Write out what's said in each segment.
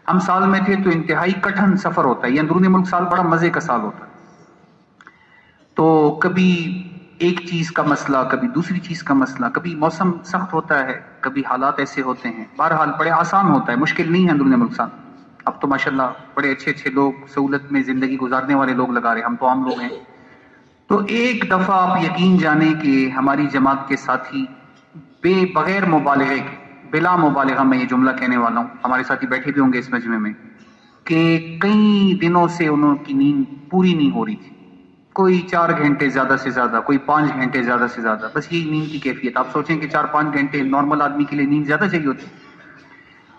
ہم سال میں تھے تو انتہائی کٹھن سفر ہوتا ہے، یہ اندرون ملک سال بڑا مزے کا سال ہوتا ہے، تو کبھی ایک چیز کا مسئلہ، کبھی دوسری چیز کا مسئلہ، کبھی موسم سخت ہوتا ہے، کبھی حالات ایسے ہوتے ہیں، بہرحال بڑے آسان ہوتا ہے، مشکل نہیں ہے اندرون ملک سال. اب تو ماشاءاللہ بڑے اچھے اچھے لوگ سہولت میں زندگی گزارنے والے لوگ لگا رہے، ہم تو عام لوگ ہیں. تو ایک دفعہ آپ یقین جانیں کہ ہماری جماعت کے ساتھی بغیر مبالغے کے، بلا مبالغہ میں یہ جملہ کہنے والا ہوں، ہمارے ساتھی بیٹھے بھی ہوں گے اس مجمع میں، کہ کئی دنوں سے انہوں کی نیند پوری نہیں ہو رہی تھی. کوئی 4 گھنٹے زیادہ سے زیادہ، کوئی 5 گھنٹے زیادہ سے زیادہ، بس یہی نیند کی کیفیت. آپ سوچیں کہ 4-5 گھنٹے نارمل آدمی کے لیے نیند زیادہ چاہیے ہوتی،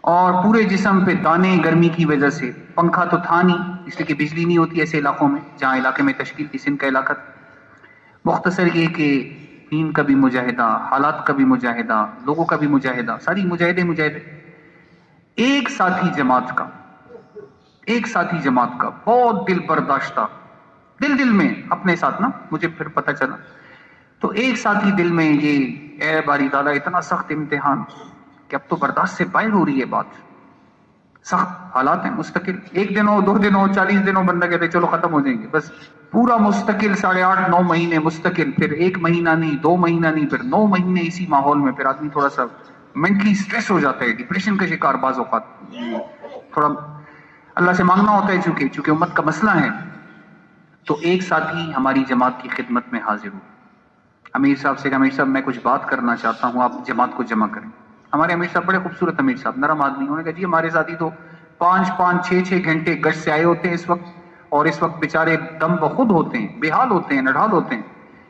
اور پورے جسم پہ دانے گرمی کی وجہ سے. پنکھا تو تھا نہیں اس لیے کہ بجلی نہیں ہوتی ایسے علاقوں میں جہاں علاقے میں تشکیل تھی، سندھ کا علاقہ. مختصر یہ کہ دین کا بھی مجاہدہ، حالات کا بھی مجاہدہ، لوگوں کا بھی مجاہدہ، ساری مجاہدے. ایک ساتھی جماعت کا بہت دل برداشتہ، دل میں اپنے ساتھ نا، مجھے پھر پتہ چلا تو ایک ساتھی دل میں یہ، اے باری تعالیٰ اتنا سخت امتحان کہ اب تو برداشت سے باہر ہو رہی ہے بات، سخت حالات ہیں مستقل، 1 دن ہو 2 دن ہو 40 دن ہو، بندہ کہتے چلو ختم ہو جائیں گے، بس پورا مستقل 8.5-9 مہینے مستقل، پھر 1 مہینہ نہیں، 2 مہینہ نہیں، پھر 9 مہینے اسی ماحول میں. پھر آدمی تھوڑا سا مینٹلی سٹریس ہو جاتا ہے، ڈپریشن کا شکار بعض اوقات. تھوڑا اللہ سے مانگنا ہوتا ہے چونکہ امت کا مسئلہ ہے. تو ایک ساتھی ہماری جماعت کی خدمت میں حاضر ہو. امیر صاحب سے کہا، امیر صاحب میں کچھ بات کرنا چاہتا ہوں، آپ جماعت کو جمع کریں. ہمارے امیر صاحب بڑے خوبصورت امیر صاحب، نرم آدمی. انہوں نے کہا جی ہمارے ساتھی تو 5-5 6-6 گھنٹے گشت سے آئے ہوتے ہیں اس وقت، اور اس وقت بیچارے دم بخود ہوتے ہیں، بے حال ہوتے ہیں، نڈھال ہوتے ہیں،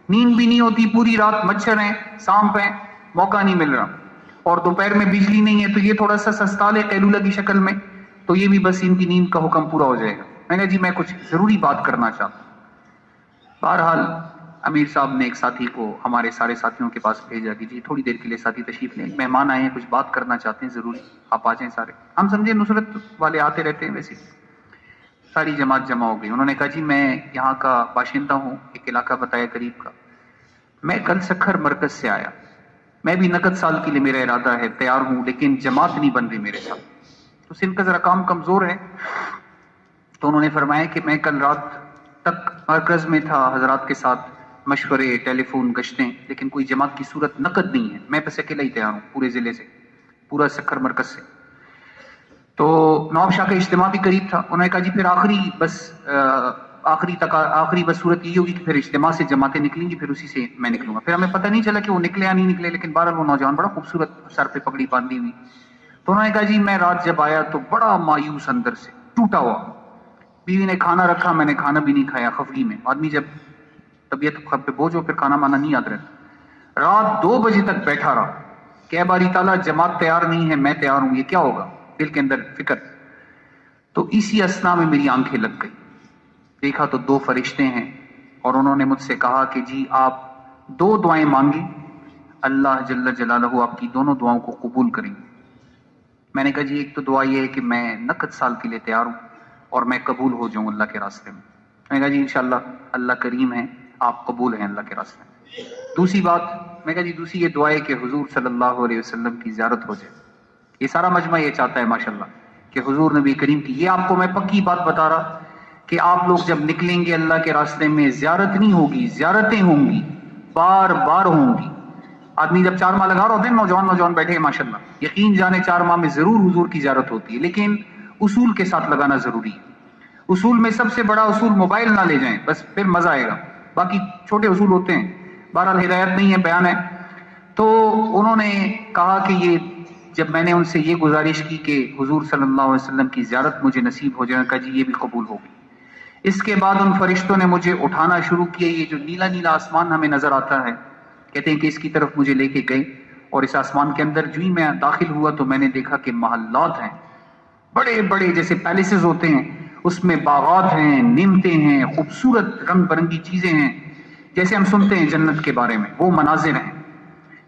نیند بھی نہیں ہوتی، پوری رات مچھر ہیں، سانپ ہیں، موقع نہیں مل رہا، اور دوپہر میں بجلی نہیں ہے تو یہ تھوڑا سا سستا لے قیلولہ کی شکل میں، تو یہ بھی بس ان کی نیند کا حکم پورا ہو جائے گا. میں نے جی میں کچھ ضروری بات کرنا چاہتا ہوں. بہرحال امیر صاحب نے ایک ساتھی کو ہمارے سارے ساتھیوں کے پاس بھیجا کہ جی تھوڑی دیر کے لیے ساتھی تشریف لیں، مہمان آئے ہیں، کچھ بات کرنا چاہتے ہیں ضروری، آپ آ جائیں سارے. ہم سمجھے نصرت والے آتے رہتے ہیں ویسے. ساری جماعت جمع ہو گئی. انہوں نے کہا جی میں یہاں کا باشندہ ہوں، ایک علاقہ بتایا قریب کا، میں کل سکھر مرکز سے آیا، میں بھی نقد سال کے لیے میرا ارادہ ہے، تیار ہوں، لیکن جماعت نہیں بن رہی میرے ساتھ. تو سندھ کا ذرا کام کمزور ہے. تو انہوں نے فرمایا کہ میں کل رات تک مرکز میں تھا، حضرات کے ساتھ مشورے، ٹیلی فون، گشتیں، لیکن کوئی جماعت کی صورت نقد نہیں ہے. میں بس اکیلا ہی تیار ہوں پورے ضلع سے، پورا سکھر مرکز سے. تو نواب شاہ کا اجتماع بھی قریب تھا. انہوں نے کہا جی پھر آخری بس صورت یہ ہوگی کہ پھر اجتماع سے جماعتیں نکلیں گی، پھر اسی سے میں نکلوں گا. پھر ہمیں پتہ نہیں چلا کہ وہ نکلے یا نہیں نکلے، لیکن بہرحال وہ نوجوان بڑا خوبصورت، سر پہ پگڑی باندھی ہوئی. تو انہوں نے کہا جی میں رات جب آیا تو بڑا مایوس اندر سے، ٹوٹا ہوا. بیوی نے کھانا رکھا، میں نے کھانا بھی نہیں کھایا، خفگی میں. آدمی جب طبیعت پہ بوجھ ہو پھر کھانا مانا نہیں یاد رہتا. رات 2 بجے تک بیٹھا رہا کہ باری تعالیٰ جماعت تیار نہیں ہے، میں تیار ہوں، یہ کیا ہوگا، دل کے اندر فکر. تو اسی اسنا میں میری آنکھیں لگ گئی، دیکھا تو 2 فرشتے ہیں، اور انہوں نے مجھ سے کہا کہ جی آپ 2 دعائیں مانگیں، اللہ جل جلالہ آپ کی دونوں دعاؤں کو قبول کریں گے. میں نے کہا جی ایک تو دعا یہ ہے کہ میں نقد سال کے لیے تیار ہوں اور میں قبول ہو جاؤں اللہ کے راستے میں. میں نے کہا جی انشاءاللہ اللہ کریم ہے، آپ قبول ہیں اللہ کے راستے میں. دوسری بات، میں کہا جی دوسری یہ دعا ہے کہ حضور صلی اللہ علیہ وسلم کی زیارت ہو جائے. یہ سارا مجمع یہ چاہتا ہے ماشاءاللہ کہ حضور نبی کریم کی. یہ آپ کو میں پکی بات بتا رہا کہ آپ لوگ جب نکلیں گے اللہ کے راستے میں، زیارت نہیں ہوگی، زیارتیں ہوں گی، بار بار ہوں گی. آدمی جب 4 ماہ لگا رہا ہوتے ہیں، نوجوان بیٹھے ہیں ماشاءاللہ، یقین جانے 4 ماہ میں ضرور حضور کی زیارت ہوتی ہے، لیکن اصول کے ساتھ لگانا ضروری ہے. اصول میں سب سے بڑا اصول موبائل نہ لے جائیں، بس پھر مزہ آئے گا. باقی چھوٹے اصول ہوتے ہیں، بہرحال ہدایت نہیں ہے، بیان ہے. تو انہوں نے کہا کہ یہ جب میں نے ان سے یہ گزارش کی کہ حضور صلی اللہ علیہ وسلم کی زیارت مجھے نصیب ہو جائے، کہا جی یہ بھی قبول ہوگی. اس کے بعد ان فرشتوں نے مجھے اٹھانا شروع کیا. یہ جو نیلا نیلا آسمان ہمیں نظر آتا ہے، کہتے ہیں کہ اس کی طرف مجھے لے کے گئے، اور اس آسمان کے اندر جو ہی میں داخل ہوا تو میں نے دیکھا کہ محلات ہیں، بڑے بڑے جیسے پیلیسز ہوتے ہیں، اس میں باغات ہیں، نعمتیں ہیں، خوبصورت رنگ برنگی چیزیں ہیں، جیسے ہم سنتے ہیں جنت کے بارے میں، وہ مناظر ہیں.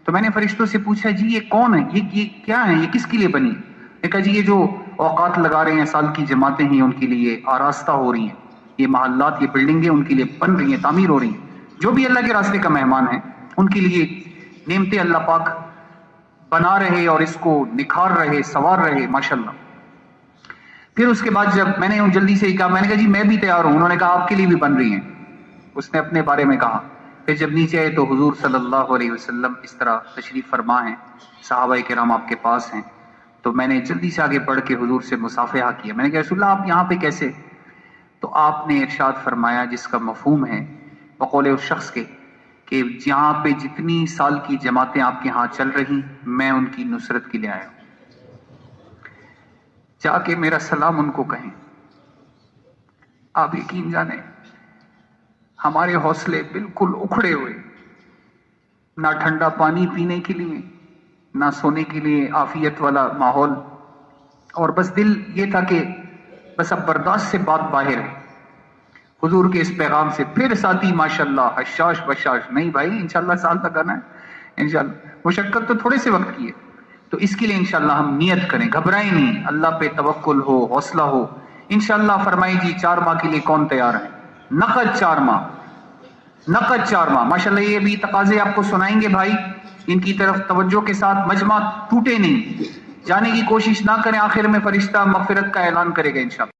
تو میں نے فرشتوں سے پوچھا جی یہ کون ہے، یہ کیا ہے، یہ کس کے لیے بنی؟ نے کہا جی یہ جو اوقات لگا رہے ہیں سال کی جماعتیں ہیں، ان کے لیے آراستہ ہو رہی ہیں، یہ محلات، یہ بلڈنگیں ان کے لیے بن رہی ہیں، تعمیر ہو رہی ہیں. جو بھی اللہ کے راستے کا مہمان ہے ان کے لیے نعمتیں اللہ پاک بنا رہے اور اس کو نکھار رہے، سوار رہے ماشاءاللہ. پھر اس کے بعد جب میں نے جلدی سے ہی کہا، میں نے کہا جی میں بھی تیار ہوں. انہوں نے کہا آپ کے لیے بھی بن رہی ہیں. اس نے اپنے بارے میں کہا. پھر جب نیچے آئے تو حضور صلی اللہ علیہ وسلم اس طرح تشریف فرما ہیں، صحابہ کرام آپ کے پاس ہیں. تو میں نے جلدی سے آگے بڑھ کے حضور سے مصافحہ کیا. میں نے کہا رسول اللہ آپ یہاں پہ کیسے؟ تو آپ نے ارشاد فرمایا جس کا مفہوم ہے بقول اس شخص کے کہ یہاں پہ جتنی سال کی جماعتیں آپ کے ہاں چل رہی میں ان کی نصرت کے لیے آیا ہوں. جا کے میرا سلام ان کو کہیں. آپ یقین جانیں ہمارے حوصلے بالکل اکھڑے ہوئے، نہ ٹھنڈا پانی پینے کے لیے، نہ سونے کے لیے عافیت والا ماحول، اور بس دل یہ تھا کہ بس اب برداشت سے بات باہر ہے حضور کے اس پیغام سے. پھر ساتھی ماشاءاللہ حشاش بشاش، نہیں بھائی انشاءاللہ سال تک آنا ہے انشاءاللہ. مشقت تو تھوڑے سے وقت کی ہے، تو اس کے لیے انشاءاللہ ہم نیت کریں، گھبرائیں نہیں، اللہ پہ توکل ہو، حوصلہ ہو. انشاءاللہ فرمائی جی 4 ماہ کے لیے کون تیار ہے؟ نقد 4 ماہ، نقد 4 ماہ. ماشاءاللہ یہ بھی تقاضے آپ کو سنائیں گے بھائی، ان کی طرف توجہ کے ساتھ. مجمع ٹوٹے نہیں، جانے کی کوشش نہ کریں، آخر میں فرشتہ مغفرت کا اعلان کرے گا انشاءاللہ.